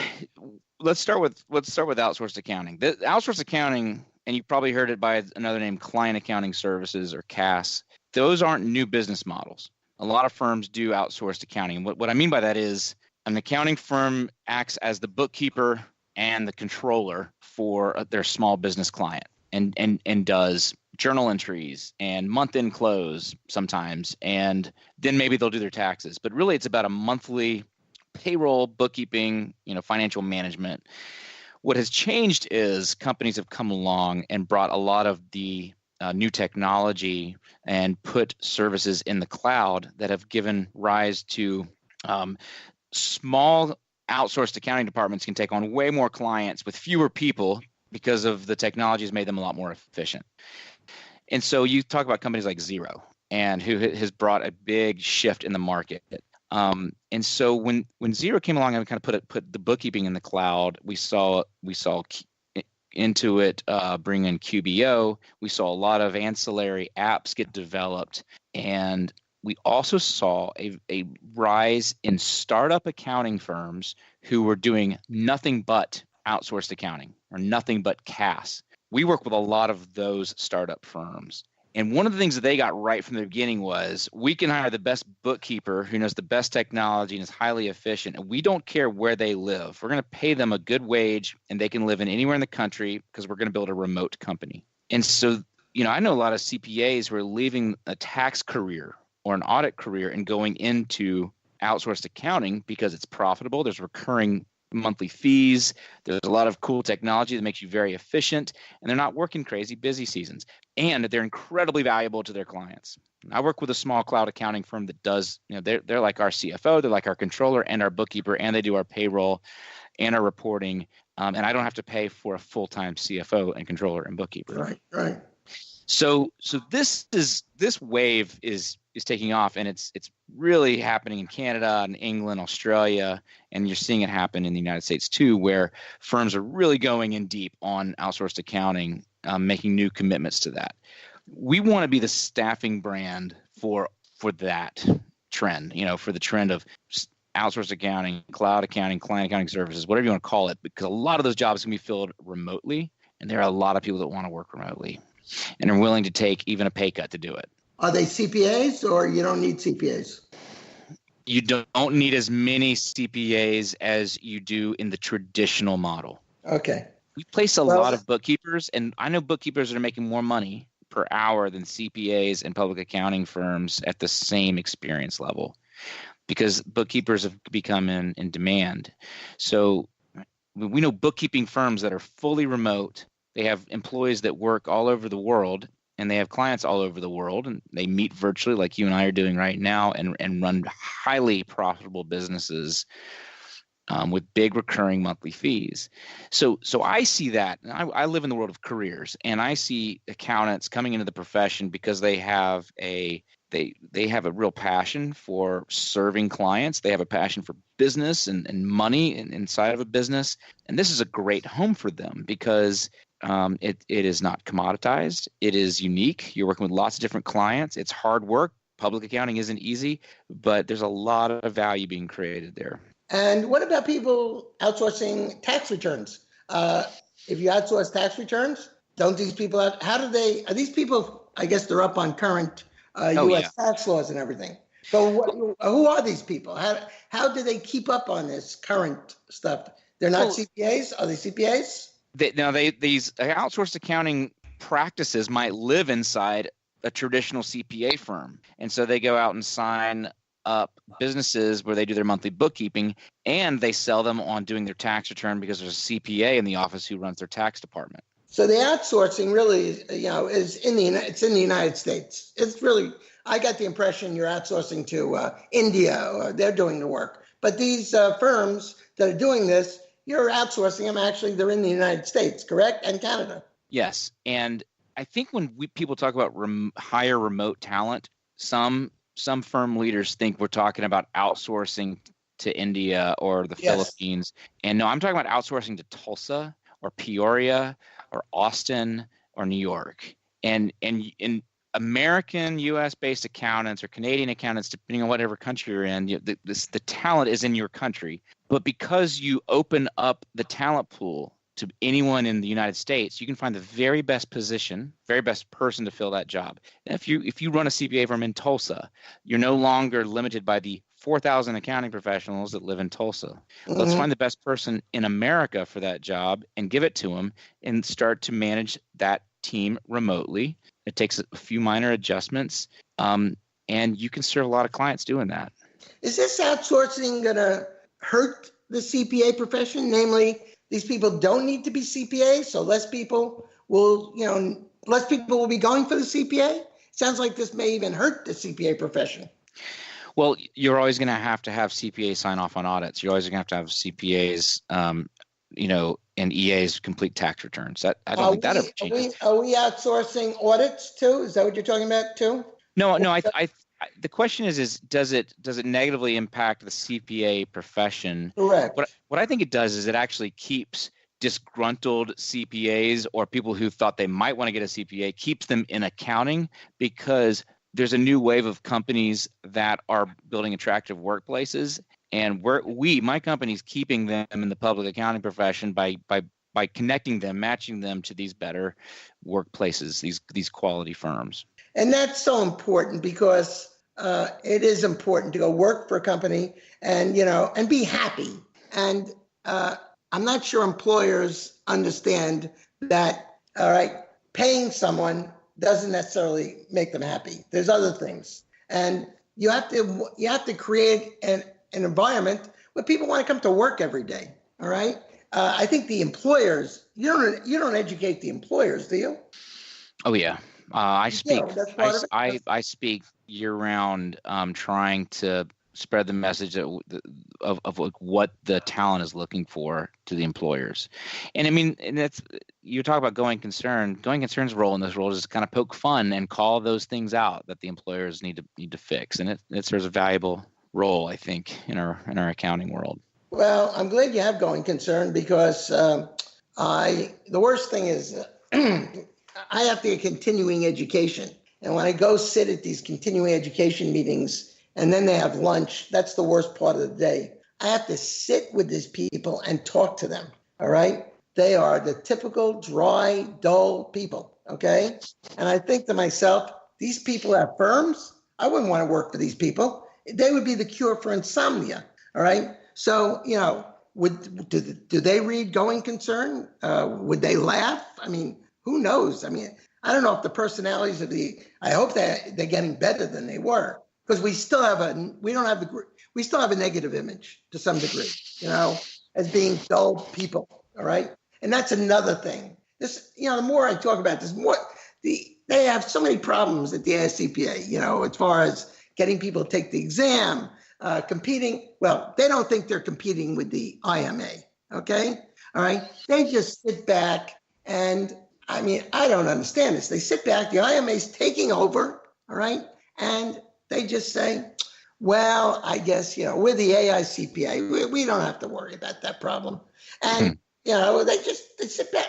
let's start with outsourced accounting. The outsourced accounting, and you probably heard it by another name, client accounting services, or CAS. Those aren't new business models. A lot of firms do outsourced accounting. What I mean by that is an accounting firm acts as the bookkeeper and the controller for their small business client, and does journal entries and month-end close sometimes, and then maybe they'll do their taxes. But really, it's about a monthly payroll, bookkeeping, financial management. What has changed is companies have come along and brought a lot of the new technology and put services in the cloud that have given rise to small outsourced accounting departments can take on way more clients with fewer people because of the technology has made them a lot more efficient. And so you talk about companies like Xero, and who has brought a big shift in the market. And so when Xero came along and kind of put the bookkeeping in the cloud, we saw Intuit bring in QBO. We saw a lot of ancillary apps get developed, and we also saw a rise in startup accounting firms who were doing nothing but outsourced accounting or nothing but CAS. We work with a lot of those startup firms. And one of the things that they got right from the beginning was we can hire the best bookkeeper who knows the best technology and is highly efficient. And we don't care where they live. We're going to pay them a good wage, and they can live in anywhere in the country because we're going to build a remote company. And so, I know a lot of CPAs who are leaving a tax career or an audit career and going into outsourced accounting because it's profitable. There's recurring monthly fees. There's a lot of cool technology that makes you very efficient, and they're not working crazy busy seasons. And they're incredibly valuable to their clients. I work with a small cloud accounting firm that does, they're like our CFO, they're like our controller and our bookkeeper, and they do our payroll and our reporting. And I don't have to pay for a full-time CFO and controller and bookkeeper. Right. So this wave is taking off, and it's really happening in Canada and England, Australia, and you're seeing it happen in the United States too, where firms are really going in deep on outsourced accounting, making new commitments to that. We want to be the staffing brand for that trend, for the trend of outsourced accounting, cloud accounting, client accounting services, whatever you want to call it, because a lot of those jobs can be filled remotely, and there are a lot of people that want to work remotely and are willing to take even a pay cut to do it. Are they CPAs, or you don't need CPAs? You don't need as many CPAs as you do in the traditional model. Okay. We place a lot of bookkeepers, and I know bookkeepers that are making more money per hour than CPAs and public accounting firms at the same experience level, because bookkeepers have become in demand. So we know bookkeeping firms that are fully remote. They have employees that work all over the world, and they have clients all over the world, and they meet virtually like you and I are doing right now, and run highly profitable businesses with big recurring monthly fees. So I see that. I live in the world of careers, and I see accountants coming into the profession because they have a real passion for serving clients. They have a passion for business and money inside of a business. And this is a great home for them because it is not commoditized. It is unique. You're working with lots of different clients. It's hard work. Public accounting isn't easy, but there's a lot of value being created there. And what about people outsourcing tax returns? If you outsource tax returns, don't these people are these people, I guess they're up on current U.S. tax laws and everything. So who are these people? How do they keep up on this current stuff? They're not CPAs? Are they CPAs? These outsourced accounting practices might live inside a traditional CPA firm. And so they go out and sign up businesses where they do their monthly bookkeeping, and they sell them on doing their tax return because there's a CPA in the office who runs their tax department. So the outsourcing really, is in the United States. It's really, I got the impression you're outsourcing to India, or they're doing the work. But these firms that are doing this, you're outsourcing them. Actually, they're in the United States, correct? And Canada. Yes. And I think when people talk about hire remote talent, some firm leaders think we're talking about outsourcing to India or the Philippines. And no, I'm talking about outsourcing to Tulsa or Peoria or Austin or New York. And in American, U.S.-based accountants or Canadian accountants, depending on whatever country you're in, the talent is in your country. But because you open up the talent pool to anyone in the United States, you can find the very best person to fill that job. And if you run a CPA firm in Tulsa, you're no longer limited by the 4,000 accounting professionals that live in Tulsa. Mm-hmm. Let's find the best person in America for that job and give it to them and start to manage that team remotely. It takes a few minor adjustments, and you can serve a lot of clients doing that. Is this outsourcing going to hurt the CPA profession? Namely, these people don't need to be CPAs, so less people will be going for the CPA? Sounds like this may even hurt the CPA profession. Well, you're always going to have CPAs sign off on audits. You're always going to have CPAs, and EAs complete tax returns. I don't think that ever changes. Are we outsourcing audits too? Is that what you're talking about too? No. The question is does it negatively impact the CPA profession? Correct. What I think it does is it actually keeps disgruntled CPAs or people who thought they might want to get a CPA, keeps them in accounting, because there's a new wave of companies that are building attractive workplaces, and my company's keeping them in the public accounting profession by connecting them, matching them to these better workplaces, these quality firms. And that's so important because it is important to go work for a company and be happy. And I'm not sure employers understand that. All right, paying someone doesn't necessarily make them happy. There's other things, and you have to create an environment where people want to come to work every day. all right? I think the employers, you don't educate the employers, do you? Oh yeah, I speak. That's part of it. I speak year round, trying to spread the message of like what the talent is looking for to the employers. And I mean, and that's, you talk about going concern. Going concern's role in this role is to kind of poke fun and call those things out that the employers need to fix. And it serves a valuable role, I think, in our accounting world. Well, I'm glad you have going concern, because the worst thing is I have to get continuing education. And when I go sit at these continuing education meetings and then they have lunch, that's the worst part of the day. I have to sit with these people and talk to them, all right? They are the typical dry, dull people, okay? And I think to myself, these people have firms. I wouldn't want to work for these people. They would be the cure for insomnia, all right? So, do they read Going Concern? Would they laugh? I mean, who knows? I mean, I don't know if the personalities I hope they're getting better than they were, because we still have a negative image to some degree, as being dull people. All right. And that's another thing. This, the more I talk about this, they have so many problems at the ASCPA, as far as getting people to take the exam, competing. Well, they don't think they're competing with the IMA. Okay. All right. They just sit back and, I mean, I don't understand this. They sit back, the IMA's taking over, all right? And they just say, well, I guess, we're the AICPA. We don't have to worry about that problem. And, they sit back.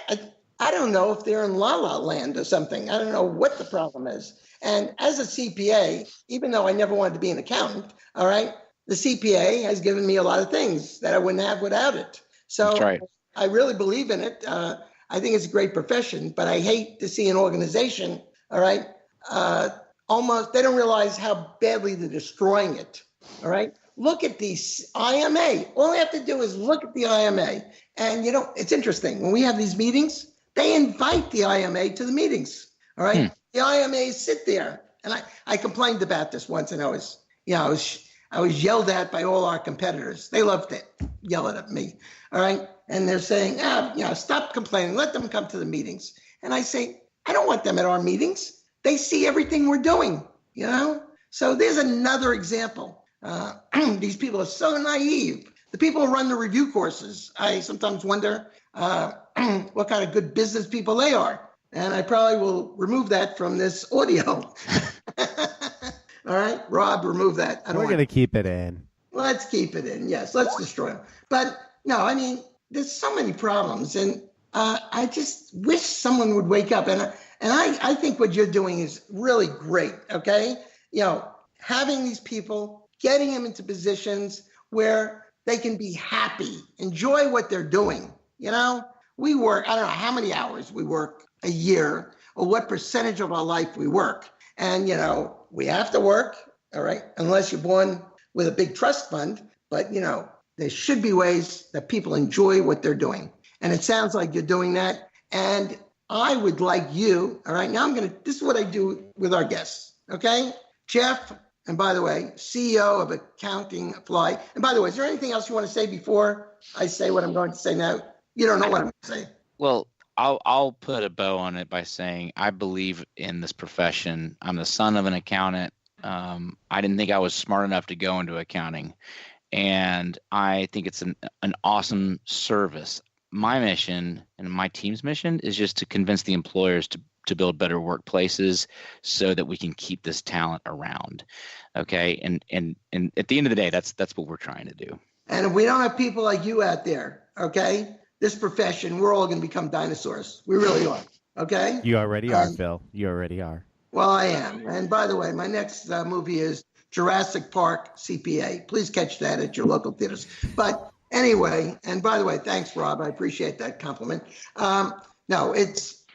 I don't know if they're in La La Land or something. I don't know what the problem is. And as a CPA, even though I never wanted to be an accountant, all right, the CPA has given me a lot of things that I wouldn't have without it. So that's right. I really believe in it. I think it's a great profession, but I hate to see an organization, all right, almost, they don't realize how badly they're destroying it, all right? Look at the IMA. All they have to do is look at the IMA. And, it's interesting. When we have these meetings, they invite the IMA to the meetings, all right? The IMAs sit there. And I complained about this once, and I was yelled at by all our competitors. They love to yell at me, all right? And they're saying, stop complaining. Let them come to the meetings. And I say, I don't want them at our meetings. They see everything we're doing, So there's another example. These people are so naive. The people who run the review courses, I sometimes wonder what kind of good business people they are. And I probably will remove that from this audio. All right, Rob, remove that. We're going to keep it in. Let's keep it in. Yes, let's destroy them. But no, I mean, there's so many problems, and I just wish someone would wake up. And I think what you're doing is really great. Okay, having these people, getting them into positions where they can be happy, enjoy what they're doing. We work. I don't know how many hours we work a year, or what percentage of our life we work, and we have to work. All right, unless you're born with a big trust fund, but there should be ways that people enjoy what they're doing. And it sounds like you're doing that. And I would like you, all right, now this is what I do with our guests, okay? Jeff, and by the way, CEO of AccountingFly. And by the way, is there anything else you want to say before I say what I'm going to say now? You don't know what I'm going to say. Well, I'll put a bow on it by saying I believe in this profession. I'm the son of an accountant. I didn't think I was smart enough to go into accounting. And I think it's an awesome service. My mission and my team's mission is just to convince the employers to build better workplaces so that we can keep this talent around. Okay. And at the end of the day, that's what we're trying to do. And if we don't have people like you out there, okay, this profession, we're all going to become dinosaurs. We really are. Okay. You already are, Phil. You already are. Well, I am. And by the way, my next movie is Jurassic Park CPA. Please catch that at your local theaters. But anyway, and by the way, thanks, Rob. I appreciate that compliment. There's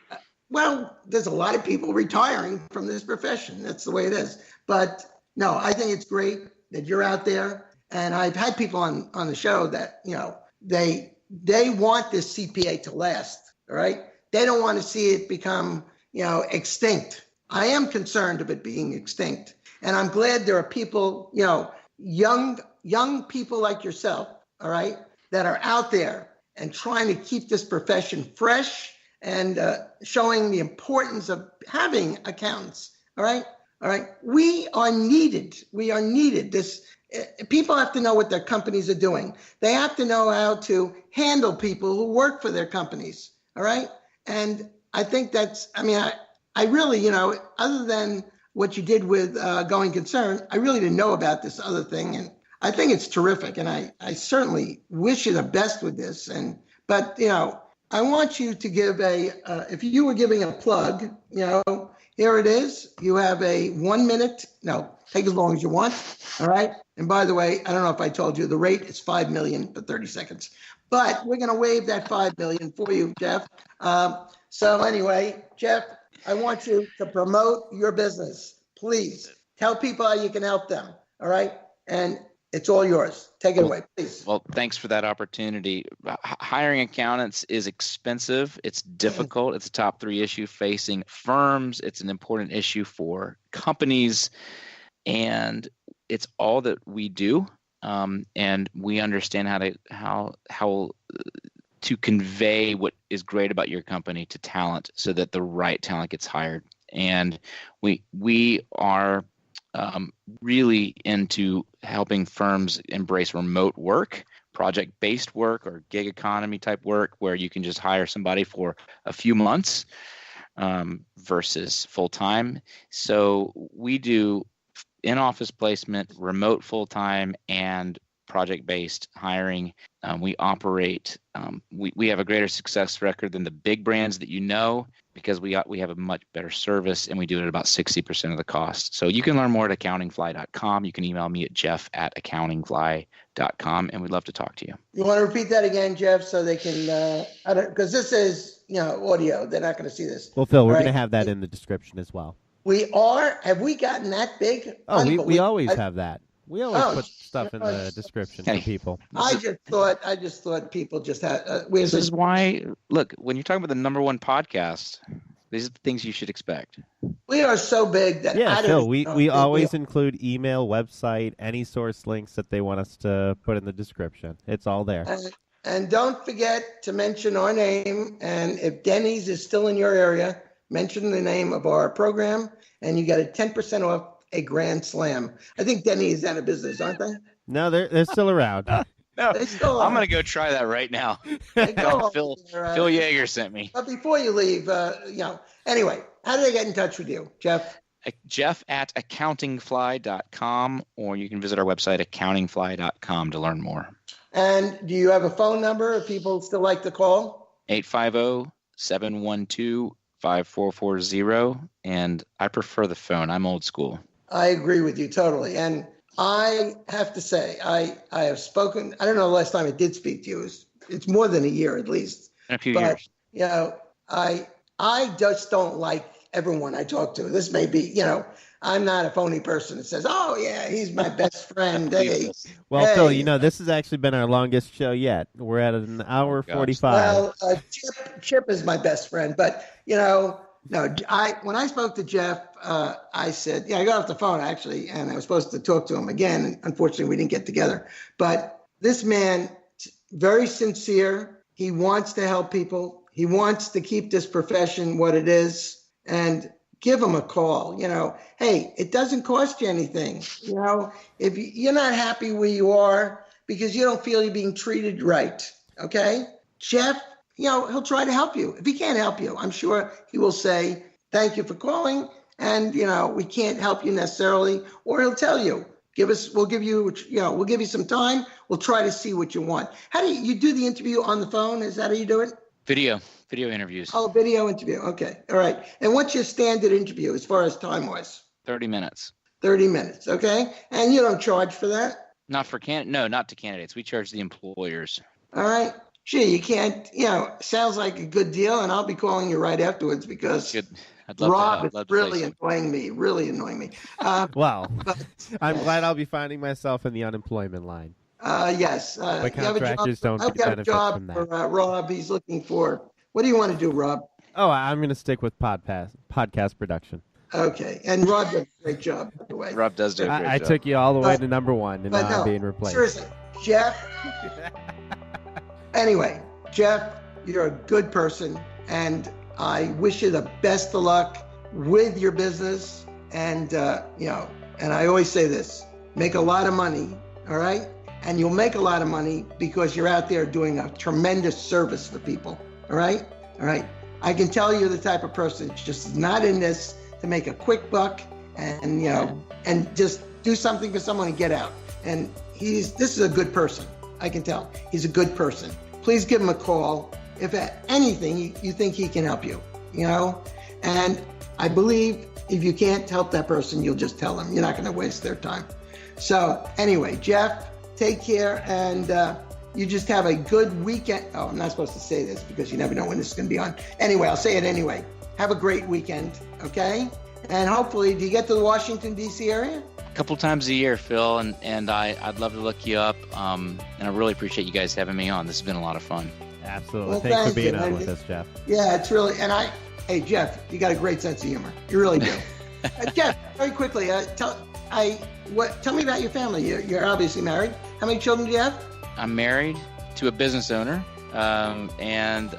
a lot of people retiring from this profession. That's the way it is. But no, I think it's great that you're out there. And I've had people on the show that, they want this CPA to last, all right? They don't want to see it become, extinct. I am concerned of it being extinct. And I'm glad there are people, young people like yourself, all right, that are out there and trying to keep this profession fresh and showing the importance of having accountants. All right. We are needed. People have to know what their companies are doing. They have to know how to handle people who work for their companies. All right. And I think I really, other than what you did with Going Concern, I really didn't know about this other thing. And I think it's terrific. And I certainly wish you the best with this. But I want you to give if you were giving a plug, here it is. You have a 1 minute. No, take as long as you want. All right. And by the way, I don't know if I told you, the rate is $5 million for 30 seconds. But we're going to waive that $5 million for you, Jeff. So anyway, Jeff, I want you to promote your business. Please tell people how you can help them. All right. And it's all yours. Take it away, please. Well, thanks for that opportunity. Hiring accountants is expensive. It's difficult. It's a top 3 issue facing firms. It's an important issue for companies. And it's all that we do. And we understand how to convey what is great about your company to talent so that the right talent gets hired. And we are really into helping firms embrace remote work, project-based work, or gig economy type work where you can just hire somebody for a few months versus full-time. So we do in-office placement, remote full-time, and project-based hiring. We operate, we have a greater success record than the big brands that you know because we have a much better service, and we do it at about 60% of the cost. So you can learn more at AccountingFly.com. You can email me at jeff@AccountingFly.com, and we'd love to talk to you. You want to repeat that again, Jeff, so they can, because this is, audio. They're not going to see this. Well, Phil, we're going to have that in the description as well. We are? Have we gotten that big? Oh, we always have that. We always put stuff in the description for people. I just thought people just had. This is why, look, when you're talking about the number 1 podcast, these are the things you should expect. We are so big that Phil, we always include email, website, any source links that they want us to put in the description. It's all there. And don't forget to mention our name. And if Denny's is still in your area, mention the name of our program, and you get a 10% off a Grand Slam. I think Denny is out of business, aren't they? No, they're still around. No, I'm going to go try that right now. Phil Yaeger sent me. But before you leave, anyway, how do they get in touch with you, Jeff? Jeff@AccountingFly.com, or you can visit our website, AccountingFly.com, to learn more. And do you have a phone number if people still like to call? 850-712-5440, and I prefer the phone. I'm old school. I agree with you totally. And I have to say, I have spoken, I don't know the last time I did speak to you. It's more than a year at least. In a few years. I just don't like everyone I talk to. This may be, I'm not a phony person that says, oh, yeah, he's my best friend. Hey. Well, Phil, this has actually been our longest show yet. We're at an hour 45. Well, Chip is my best friend. But, when I spoke to Jeff, I said, I got off the phone, actually, and I was supposed to talk to him again. And unfortunately, we didn't get together. But this man, very sincere. He wants to help people. He wants to keep this profession what it is. And give him a call. Hey, it doesn't cost you anything. If you're not happy where you are because you don't feel you're being treated right, okay? Jeff, he'll try to help you. If he can't help you, I'm sure he will say, thank you for calling, and, we can't help you necessarily, or he'll tell you, we'll give you some time. We'll try to see what you want. How do you do the interview on the phone? Is that how you do it? Video interviews. Oh, video interview. Okay. All right. And what's your standard interview as far as time-wise? 30 minutes. 30 minutes. Okay. And you don't charge for that? Not to candidates. We charge the employers. All right. Gee, you can't, sounds like a good deal, and I'll be calling you right afterwards because Rob is really annoying me. Well, I'm glad I'll be finding myself in the unemployment line. Yes. But contractors don't benefit from that. For Rob. He's looking for. What do you want to do, Rob? Oh, I'm going to stick with podcast production. Okay. And Rob does a great job, by the way. Rob does do a great job. I took you all the way to number 1, and now I'm being replaced. Seriously, Jeff. Anyway, Jeff, you're a good person, and I wish you the best of luck with your business. And, and I always say this, make a lot of money, all right? And you'll make a lot of money because you're out there doing a tremendous service for people, all right? All right. I can tell you're the type of person that's just not in this to make a quick buck and, and just do something for someone and get out. And this is a good person. I can tell he's a good person. Please give him a call. If at anything you think he can help you, and I believe if you can't help that person, you'll just tell them. You're not going to waste their time. So anyway, Jeff, take care, and you just have a good weekend. Oh, I'm not supposed to say this because you never know when this is going to be on. Anyway, I'll say it anyway. Have a great weekend, okay? And hopefully, do you get to the Washington, D.C. area? A couple times a year, Phil, and I'd love to look you up. And I really appreciate you guys having me on. This has been a lot of fun. Absolutely. Well, thanks for being on with us, Jeff. Yeah, it's really, hey, Jeff, you got a great sense of humor. You really do. Jeff, very quickly, tell me about your family. You're obviously married. How many children do you have? I'm married to a business owner, and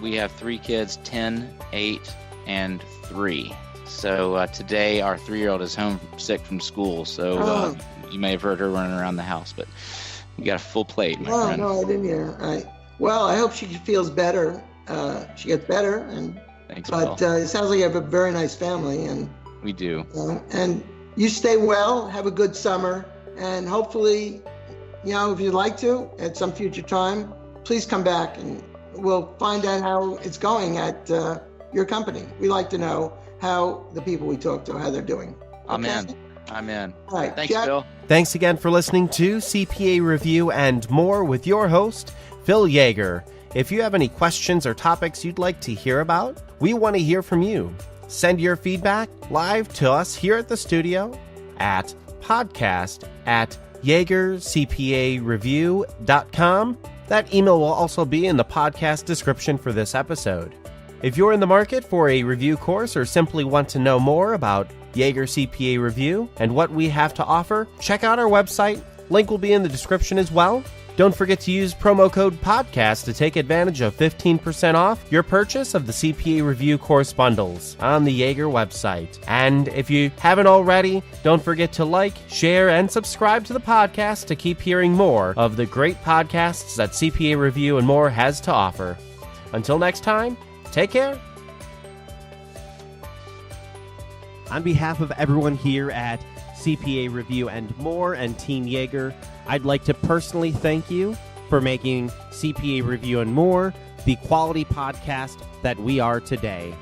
we have 3 kids, 10, 8, and 3. So today our 3-year-old is home sick from school, so you may have heard her running around the house, but we got a full plate, my friend. No, I didn't hear. All right. Well, I hope she feels better. She gets better, Thanks, but it sounds like you have a very nice family, and we do. And you stay well. Have a good summer, and hopefully, if you'd like to, at some future time, please come back, and we'll find out how it's going at your company. We like to know how the people we talk to, how they're doing. Okay? Amen. All right. Thanks, Phil. Thanks again for listening to CPA Review and More with your host, Phil Yaeger. If you have any questions or topics you'd like to hear about, we want to hear from you. Send your feedback live to us here at the studio at podcast@YaegerCPAReview.com. That email will also be in the podcast description for this episode. If you're in the market for a review course or simply want to know more about Yaeger CPA Review and what we have to offer, check out our website. Link will be in the description as well. Don't forget to use promo code PODCAST to take advantage of 15% off your purchase of the CPA Review course bundles on the Yaeger website. And if you haven't already, don't forget to like, share, and subscribe to the podcast to keep hearing more of the great podcasts that CPA Review and More has to offer. Until next time, take care. On behalf of everyone here at CPA Review and More and Team Yaeger, I'd like to personally thank you for making CPA Review and More the quality podcast that we are today.